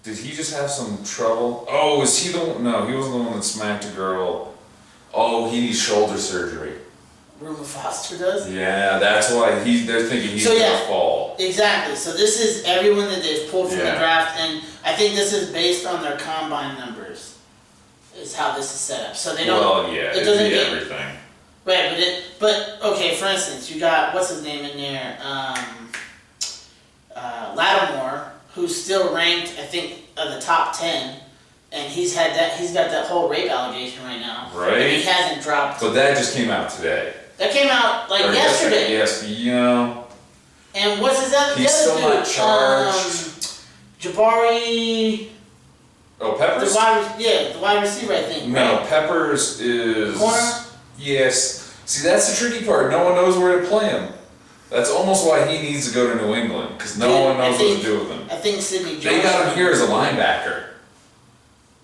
Did he just have some trouble? Oh, is he the one? No, he wasn't the one that smacked a girl. Oh, he needs shoulder surgery. Rumor Foster does? Yeah, that's why they're thinking he's So, gonna fall. Exactly. So this is everyone that they've pulled from the Yeah. draft, and I think this is based on their combine numbers. Is how this is set up. So they don't. Well, yeah, it doesn't it'd be get everything. right, but okay. For instance, you got what's his name in there, Lattimore, who's still ranked, I think, of the top 10, and he's got that whole rape allegation right now. Right. And he hasn't dropped. But that just came out today. That came out like Or yesterday. Yes, you know. And what's his other? He's the other still dude, not charged. Jabari. Oh, Peppers? The wide receiver, I think. No, Right? Peppers is. Corner? Yes. See, that's the tricky part. No one knows where to play him. That's almost why he needs to go to New England, because no one knows what to do with him. I think Sidney Jones. They got him here as a linebacker,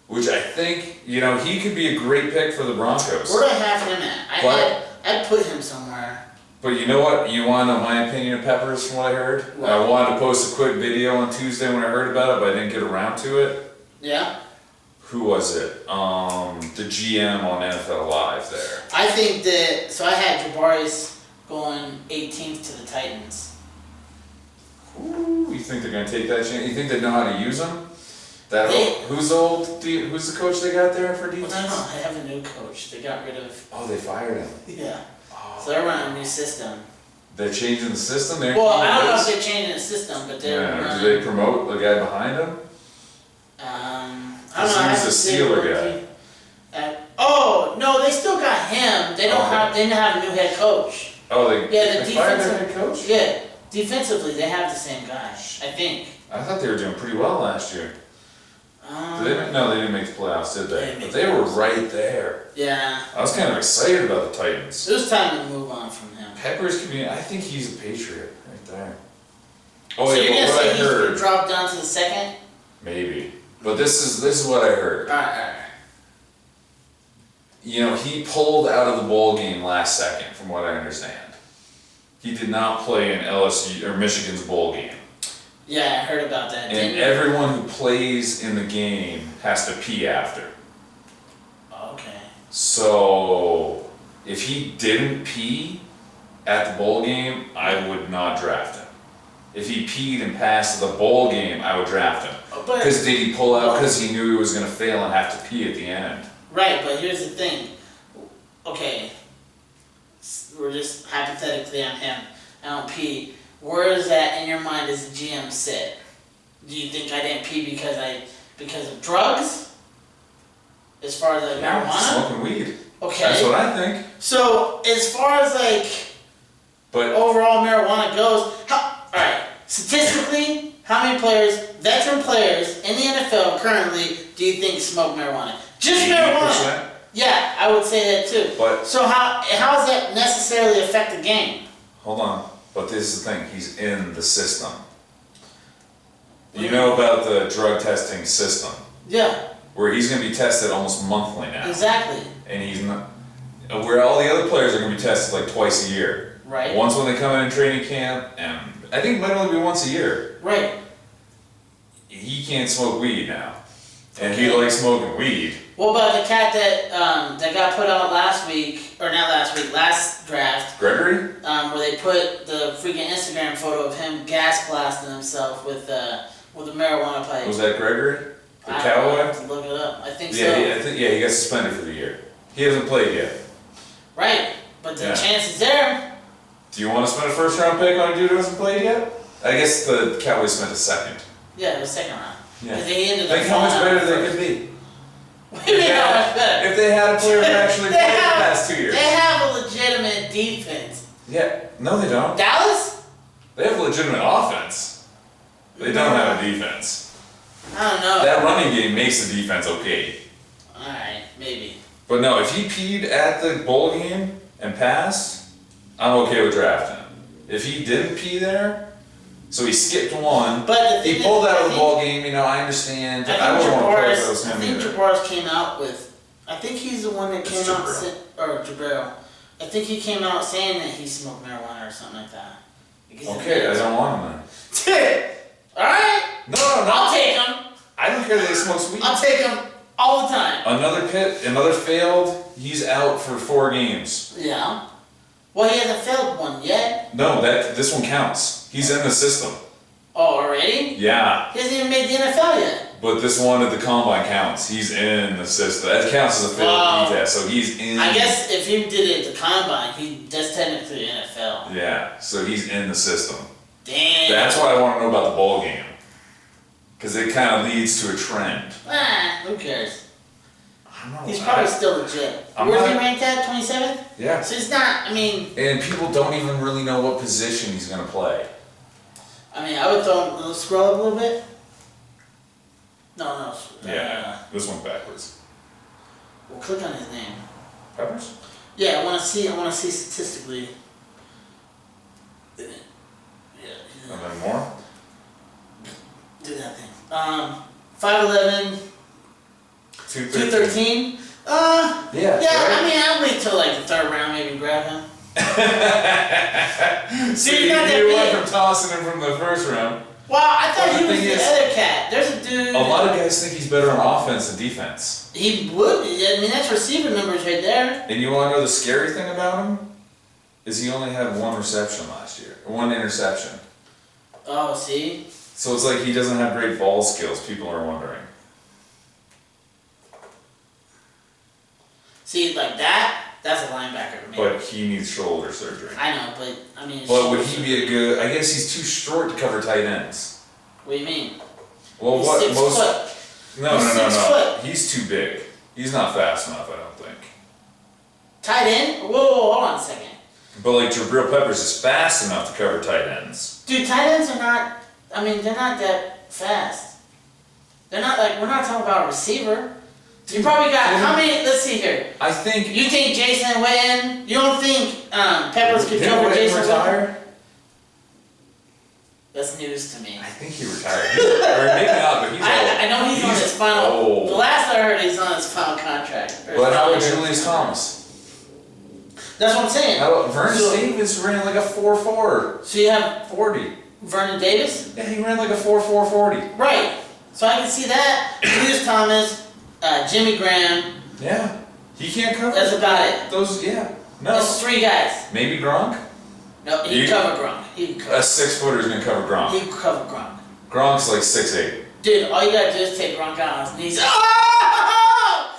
which I think, he could be a great pick for the Broncos. Where do I have him at? I'd put him somewhere. But you know what? You want to know my opinion of Peppers from what I heard? What? I wanted to post a quick video on Tuesday when I heard about it, but I didn't get around to it. Yeah. Who was it? The GM on NFL Live there. I think that. So I had Jabari's going 18th to the Titans. Ooh, you think they're gonna take that chance? You think they know how to use him? Who's the coach they got there for defense? Well, no, they have a new coach. They got rid of. Oh, they fired him. Yeah. Oh. So they're running a new system. They're changing the system. Well, I don't know if they're changing the system, but they're. Yeah. Do they promote the guy behind him? I don't know. He's the Steeler guy. Oh no, they still got him. They don't have. They didn't have a new head coach. Oh, they fired their defensive head coach? Yeah, defensively they have the same guy. I think. I thought they were doing pretty well last year. No, they didn't make the playoffs, did they? But they were right there. Yeah. I was kind of excited about the Titans. It was time to move on from him. Peppers could be. I think he's a Patriot right there. Oh, Oh so yeah, you're but gonna what say I he's heard. gonna drop down to the second? Maybe, but this is what I heard. All right. He pulled out of the bowl game last second, from what I understand. He did not play in LSU or Michigan's bowl game. Yeah, I heard about that. And everyone who plays in the game has to pee after. Okay. So if he didn't pee at the bowl game, I would not draft him. If he peed and passed the bowl game, I would draft him. Because did he pull out because he knew he was going to fail and have to pee at the end? Right, but here's the thing. Okay, we're just hypothetically on him. I don't pee. Where is that in your mind as a GM sit? Do you think I didn't pee because of drugs? As far as like marijuana? Smoking weed. Okay. That's what I think. So as far as overall marijuana goes, alright, statistically, how many veteran players in the NFL currently do you think smoke marijuana? Just 80%? marijuana. Yeah, I would say that too. But so how does that necessarily affect the game? hold on. But this is the thing, he's in the system. You know about the drug testing system? Yeah. Where he's going to be tested almost monthly now. Exactly. And he's not. Where all the other players are going to be tested like twice a year. Right. Once when they come in training camp, and I think it might only be once a year. Right. He can't smoke weed now. And he likes smoking weed. What about the cat that got put out last draft? Gregory? Where they put the freaking Instagram photo of him gas blasting himself with a marijuana pipe. Was that Gregory? The I cowboy? have to look it up. I think so. He got suspended for the year. He hasn't played yet. Right, but the chance is there. Do you want to spend a first round pick on a dude who hasn't played yet? I guess the Cowboys spent a second. Yeah, it was second round. Yeah. They ended up think how much better they could be. What do you mean how much better? If they had a player who actually played the past 2 years. They have a legitimate defense. Yeah, no they don't. Dallas? They have a legitimate offense. They don't have a defense. I don't know. That running game makes the defense okay. Alright, maybe. But no, if he peed at the bowl game and passed, I'm okay with drafting him. If he didn't pee there, so he skipped one, but he pulled out of the ball game, I understand. I wouldn't want to play if it was him either. Jabbar's came out with, I think he's the one that came out, or Jabril. I think he came out saying that he smoked marijuana or something like that. Okay, I don't want him then. Alright! No. I'll take him. I care that they smokes weed. I'll take him all the time. Another failed. He's out for 4 games. Yeah. Well, he hasn't failed one yet. No, this one counts. He's in the system. Oh, already? Yeah. He hasn't even made the NFL yet. But this one at the combine counts. He's in the system. That counts as a failed test, so he's in. I guess if he did it at the combine, that's technically NFL. Yeah, so he's in the system. Damn. That's why I want to know about the bowl game. Because it kind of leads to a trend. Who cares? I don't know. He's probably still legit. Where's he ranked at? 27th? Yeah. So he's not, I mean. And people don't even really know what position he's going to play. I mean, I would throw him, scroll up a little bit. No. Yeah, this one's backwards. We'll click on his name. Peppers? Yeah, I want to see statistically. Yeah. And then more? Do that thing. 5'11", 213. Yeah. Right? I mean, I'll wait till like the 3rd round, maybe grab him. So you went from tossing him from the 1st round. Well, I thought he was the other cat. There's a dude. A lot of guys think he's better on offense than defense. He would. I mean, that's receiver numbers right there. And you want to know the scary thing about him? Is he only had 1 reception last year. 1 interception. Oh, see? So it's like he doesn't have great ball skills, people are wondering. See, like that's a linebacker to me. But he needs shoulder surgery. I know, but I mean. But would he be a good? I guess he's too short to cover tight ends. What do you mean? Well, he's what 6 most? Foot. No. He's 6 foot. He's too big. He's not fast enough, I don't think. Tight end? Whoa, hold on a second. But like Jabril Peppers is fast enough to cover tight ends. Dude, tight ends are not. I mean, they're not that fast. They're not like we're not talking about a receiver. You probably got how many? Let's see here. I think. You think Jason Witten? You don't think Peppers could cover Jason Witten? That's news to me. I think he retired. Or maybe not, but he's old. I know he's on his final. Old. The last I heard, he's on his final contract. But how about Julius Thomas? That's what I'm saying. How about Vernon Davis ran like a 4.4. So you have 40. Vernon Davis? Yeah, he ran like a 4.4 40. Right. So I can see that. Julius Thomas, Jimmy Graham. Yeah. He can't cover. That's about it. Those, yeah. No. That's 3 guys. Maybe Gronk? No, he can cover Gronk. He can cover. A 6-footer's gonna cover Gronk. He can cover Gronk. Gronk's like 6'8". Dude, all you gotta do is take Gronk out on his knees. Oh!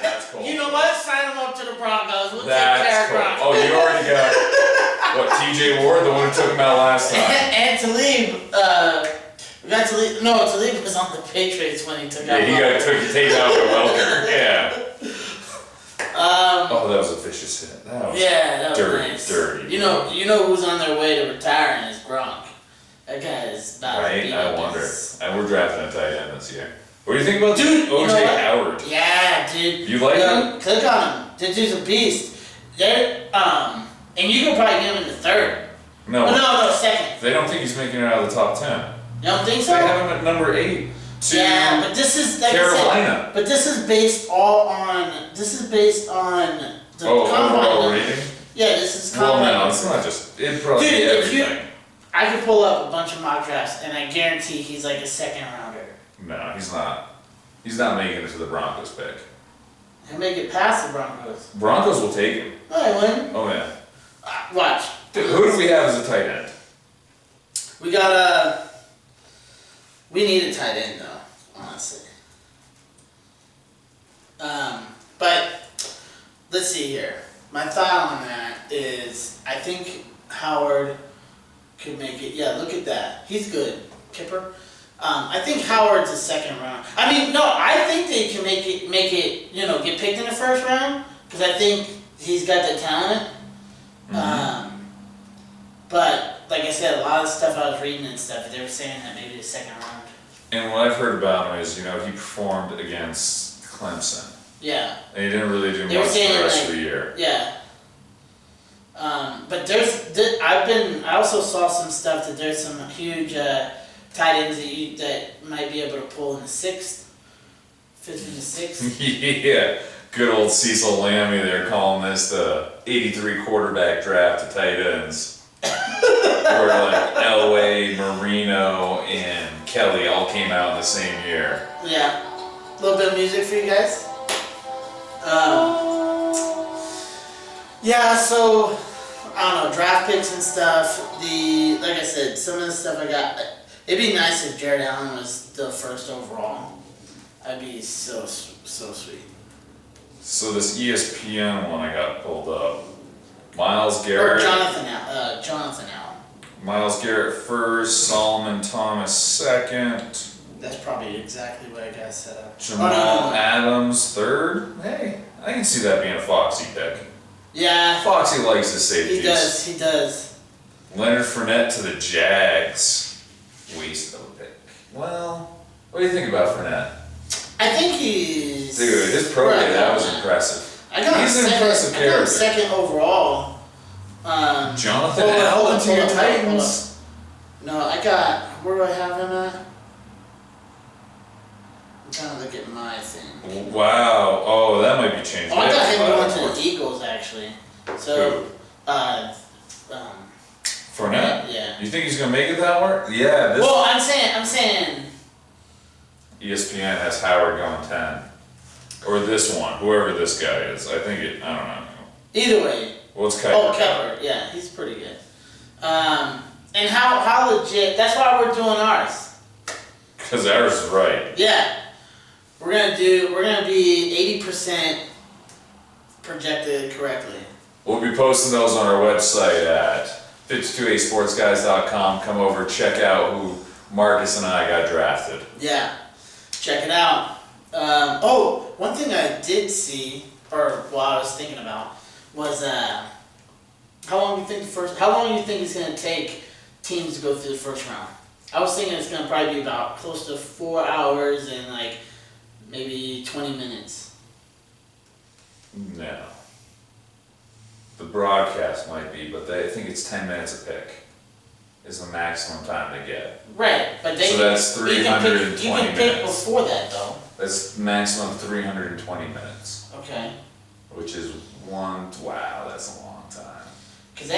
That's cool. You know what? Sign him up to the Broncos. We'll That's take care cool. of Gronk. Oh, you already got what? TJ Ward, the one who took him out last time. And Talib, we got Talib. No, Talib was on the Patriots when he took out. Yeah, he got taken out by Welker. Yeah. Oh, that was a vicious hit. That was that was dirty, nice. dirty. You know who's on their way to retiring is Gronk. That guy is about to Right? be I up wonder. his- And we're drafting a tight end this year. What do you think about Dude, you OJ know what? Howard? Yeah, dude. You like him? Click on him. That dude's a beast. They're, and you could probably get him in the 3rd. No. Oh, no, 2nd. They don't think he's making it out of the top 10. You don't think so? They have him at number 8. To Yeah, but this is like I Carolina. said, but this is based all on the combine. Overall rating? Yeah, this is Well, combine. no, it's not just. It'd probably Dude, be if you- everything. I could pull up a bunch of mock drafts, and I guarantee he's like a 2nd rounder. No, he's not. He's not making it to the Broncos pick. He'll make it past the Broncos. Broncos will take him. No, he wouldn't. Oh yeah. Watch. Dude, who do we have as a tight end? We got we need a tight end though, honestly. But let's see here. My thought on that is I think Howard could make it. Yeah, look at that. He's good. Kipper. I think Howard's a 2nd round. I mean, no, I think they can make it, get picked in the 1st round because I think he's got the talent. But like I said, a lot of stuff I was reading and stuff, they were saying that maybe the 2nd round. And what I've heard about him is, he performed against Clemson. Yeah. And he didn't really do They were much for saying, the rest like, of the year. Yeah. But I also saw some stuff that there's some huge tight ends that might be able to pull in the 6th, 5th and the 6th. Yeah. Good old Cecil Lammy there calling this the 83 quarterback draft of tight ends. Where like Elway, Marino, and Kelly all came out in the same year. Yeah. A little bit of music for you guys. Yeah, so I don't know, draft picks and stuff. Like I said, some of the stuff I got. It'd be nice if Jared Allen was the first overall. That'd be so sweet. So this ESPN one I got pulled up. Miles Garrett. Or Jonathan Allen. Miles Garrett first, Solomon Thomas second. That's probably exactly what I got set up. Jamal Adams third. Hey, I can see that being a Foxy pick. Yeah. Foxy likes his safeties. He does. Leonard Fournette to the Jags. Waste of a pick. Well, what do you think about Fournette? I think he's... Dude, his pro day, that was impressive. He's an impressive character. I got him second overall. Jonathan Allen to your Titans. No, where do I have him at? I'm trying to look at my thing. Wow. Oh, that might be changed. Oh, I got him going to the Eagles, actually. So, Fournette? Yeah. You think he's going to make it that far? Yeah. Well, I'm saying... ESPN has Howard going 10. Or this one, whoever this guy is. I don't know. Either way. Well, it's Kuiper. Kuiper, yeah, he's pretty good. And how legit, that's why we're doing ours. Because ours is right. Yeah. We're gonna be 80% projected correctly. We'll be posting those on our website at 52asportsguys.com. Come over, check out who Marcus and I got drafted. Yeah. Check it out. One thing I did see, or I was thinking about, was how long do you think it's gonna take teams to go through the first round? I was thinking it's gonna probably be about close to 4 hours and like maybe 20 minutes. No. The broadcast might be, but I think it's 10 minutes a pick is the maximum time they get. Right, but so that's 320 you can pick before that though. That's maximum 320 minutes. Okay. Which is wow, that's a long time. Because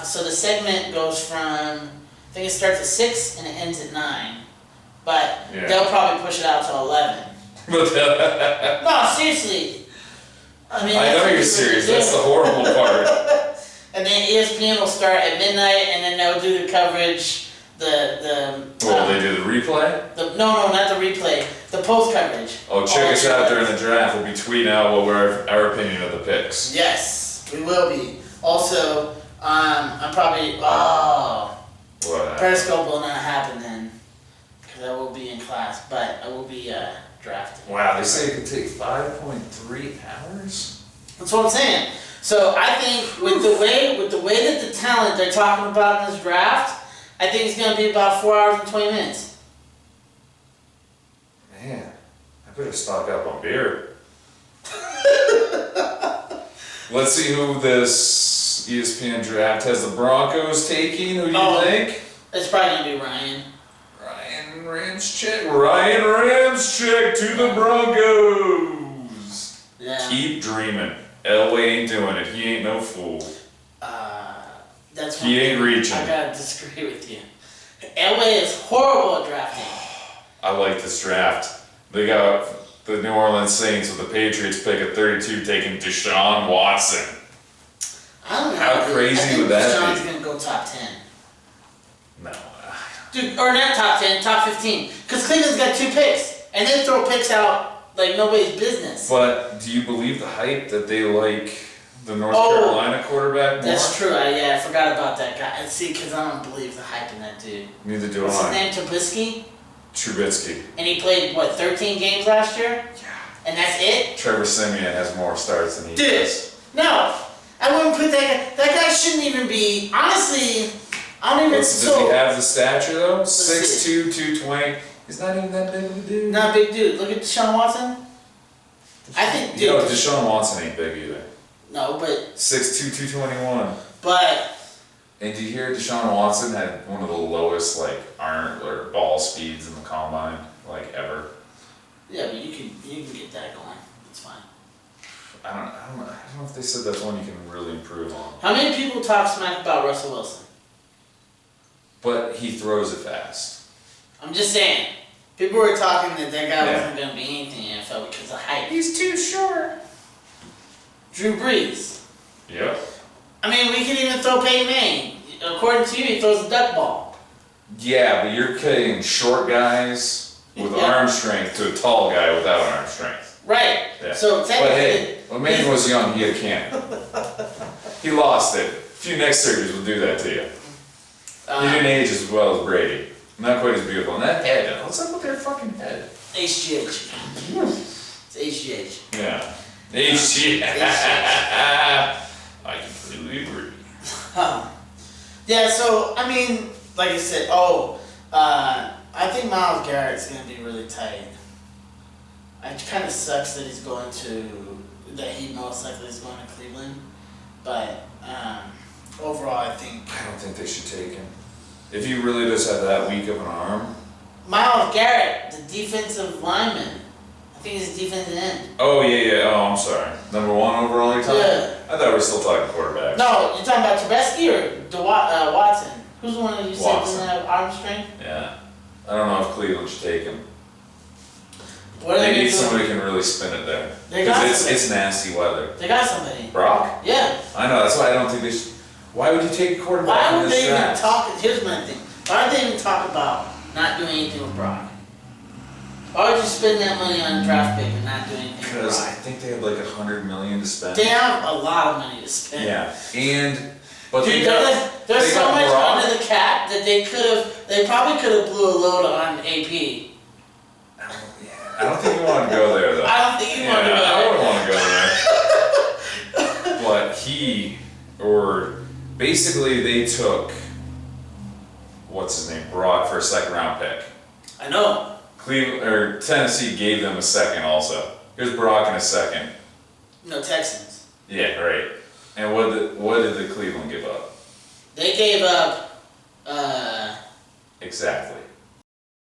so the segment goes from, I think it starts at 6 and it ends at 9. But they'll probably push it out to 11. No, seriously. I know you're serious, that's the horrible part. And then ESPN will start at midnight and then they'll do the coverage, they do the replay? No, not the replay. The post coverage. Oh, check us out during the draft. We'll be tweeting out our opinion of the picks. Yes, we will be. Also, I'm probably what? Periscope will not happen then, because I will be in class, but I will be drafting. Wow, they say it could take 5.3 hours. That's what I'm saying. So I think with the way that the talent they're talking about in this draft, I think it's going to be about 4 hours and 20 minutes. Man, I better stock up on beer. Let's see who this ESPN draft has the Broncos taking. Who do you think? It's probably going to be Ryan. Ryan Ramczyk to the Broncos. Yeah. Keep dreaming. Elway ain't doing it. He ain't no fool. He ain't reaching. I gotta disagree with you. Elway is horrible at drafting. I like this draft. They got the New Orleans Saints with the Patriots pick at 32 taking Deshaun Watson. I don't know. How crazy would that Deshaun's be? gonna go top 10. No. Dude, or not top 10, top 15. Because Cleveland's got 2 picks. And they throw picks out like nobody's business. But do you believe the hype that they like the North Carolina quarterback more? That's true. I forgot about that guy. See, because I don't believe the hype in that dude. Neither do What's I. his name? Trubisky? Trubisky. And he played, 13 games last year? Yeah. And that's it? Trevor Siemian has more starts than he does. No. I wouldn't put that guy. That guy shouldn't even be. Honestly, I don't even. Does he have the stature though? 6'2", 220. He's not even that big of a dude. Not a big dude. Look at Deshaun Watson. I think, dude. Deshaun Watson ain't big either. No, but. 6'2", 221. But. And do you hear Deshaun Watson had one of the lowest arm or ball speeds in the combine ever? Yeah, but you can get that going. It's fine. I don't know if they said that's one you can really improve on. How many people talk smack about Russell Wilson? But he throws it fast. I'm just saying. People were talking that guy Yeah. wasn't going to be anything in the NFL because of height. He's too short. Drew Brees. Yep. I mean, we can even throw Peyton Manning. According to you, he throws a duck ball. Yeah, but you're cutting short guys with Yeah. arm strength to a tall guy without arm strength. Right. Yeah. So But technically, hey, when Manning was young, he had cannon. He lost it. A few neck surgeries will do that to you. He didn't age as well as Brady. Not quite as beautiful. And that head, what's up with their fucking head? HGH. It's HGH. Yeah. HG. I completely agree. Yeah, so, I mean, like I said, I think Myles Garrett's going to be really tight. It kind of sucks that he most likely is going to Cleveland. But overall, I think I don't think they should take him. If he really does have that weak of an arm. Myles Garrett, the defensive lineman. I think he's a defensive end. Oh, yeah. Oh, I'm sorry. Number 1 overall you're talking? Yeah. I thought we were still talking quarterbacks. No, you're talking about Trubisky or Watson? Who's the one that you said Watson. doesn't have arm strength? Yeah. I don't know if Cleveland should take him. What are They they need doing? somebody who can really spin it there. They got Because somebody. it's nasty weather. They got somebody. Brock? Yeah. I know, that's why I don't think they should. Why would you take a quarterback Why in would this they even draft? talk? Here's my thing. Why would they even talk about not doing anything with Brock? Why would you spend that money on a draft pick and not do anything with Because I Brock? think they had like $100 million to spend. They have a lot of money to spend. Yeah, but Dude, they got, there's they so got much Brock. under the cap that they probably could have blew a load on AP. I don't think you want to go there though. I don't think you want to go I there. wouldn't want to go there. But basically they took, what's his name, Brock for a 2nd round pick. I know. Tennessee gave them a 2nd also. Here's Brock in a 2nd. No, Texans. Yeah, right. And what did the Cleveland give up? They gave up, Exactly.